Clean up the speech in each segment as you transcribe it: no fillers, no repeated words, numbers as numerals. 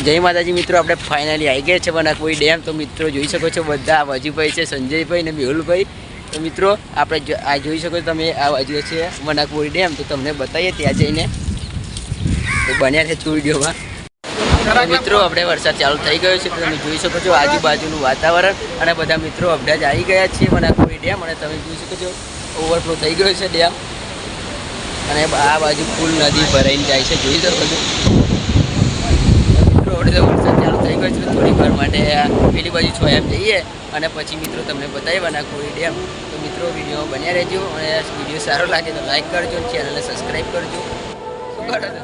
જય માતાજી મિત્રો, આપણે ફાઇનલી આવી ગયા છે વનાકબોરી ડેમ। તો મિત્રો જોઈ શકો છો બધા વજીભાઈ છે, સંજયભાઈ ને મેહુલભાઈ। તો મિત્રો આપણે આ જોઈ શકો છો તમે, આ બાજુ છે વનાકબોરી ડેમ। તો તમને બતાવીએ ત્યાં જઈને, તો બન્યા છે વિડીયોમાં। મિત્રો આપણે વરસાદ ચાલુ થઈ ગયો છે, તો તમે જોઈ શકો છો આજુબાજુનું વાતાવરણ અને બધા મિત્રો આપણે જ આવી ગયા છીએ વનાકબોરી ડેમ। અને તમે જોઈ શકો છો ઓવરફ્લો થઈ ગયો છે ડેમ, અને આ બાજુ ફૂલ નદી ભરાઈને જાય છે, જોઈ શકો છો। વરસાદ ચાલુ થઈ ગયો છે, થોડીક વાર માટે પેલી બાજુ છોયામ જઈએ અને પછી મિત્રો તમને બતાવીએ વનાકબોરી ડેમ। તો મિત્રો વિડીયો બન્યા રહેજો, અને વિડીયો સારો લાગે તો લાઈક કરજો, ચેનલને સબસ્ક્રાઈબ કરજો। શું કરો છો?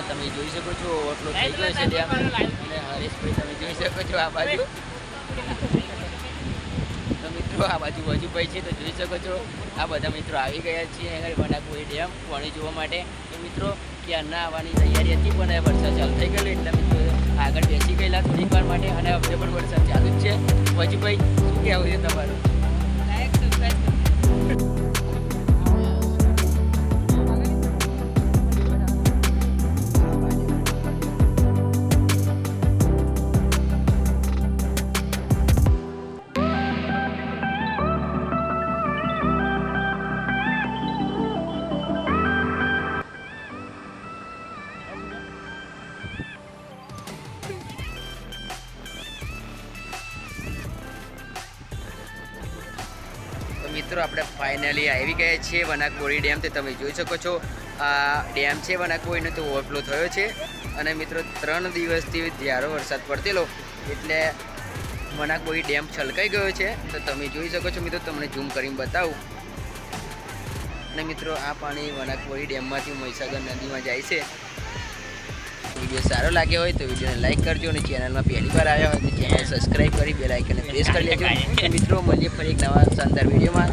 તમે જોઈ શકો છો ઓવરફ્લો થઈ ગયો છે ડેમ, અને હરેશભાઈ તમે જોઈ શકો છો આ બાજુ। તો મિત્રો આ બાજુ વજુભાઈ છે, તો જોઈ શકો છો આ બધા મિત્રો આવી ગયા છીએ આગળ વનાકબોરી ડેમ પાણી જોવા માટે। તો મિત્રો ક્યારના આવવાની તૈયારી હતી, પણ વરસાદ ચાલુ થઈ ગયેલો એટલે મિત્રો આગળ બેસી ગયેલા થોડીક વાર માટે, અને હવે પણ વરસાદ ચાલુ જ છે। વજુભાઈ શું કહેવું છે તમારું? મિત્રો આપણે ફાઇનલી આવી ગયા છીએ વનાકબોરી ડેમ। તે તમે જોઈ શકો છો આ ડેમ છે વનાકબોરીનો, તો ઓવરફ્લો થયો છે। અને મિત્રો 3 દિવસથી ધ્યારો વરસાદ પડતેલો એટલે વનાકબોરી ડેમ છલકાઈ ગયો છે। તો તમે જોઈ શકો છો મિત્રો, તમને ઝૂમ કરીને બતાવું। અને મિત્રો આ પાણી વનાકબોરી ડેમમાંથી મહીસાગર નદીમાં જાય છે। વિડીયો સારો લાગ્યો હોય તો વિડીયોને લાઈક કરજો, અને ચેનલમાં પહેલી વાર આવ્યા હોય તો ચેનલ સબસ્ક્રાઈબ કરી બેલ આઇકનને પ્રેસ કરી લેજો। મિત્રો મળીએ ફરી એક નવા શાનદાર વિડીયોમાં।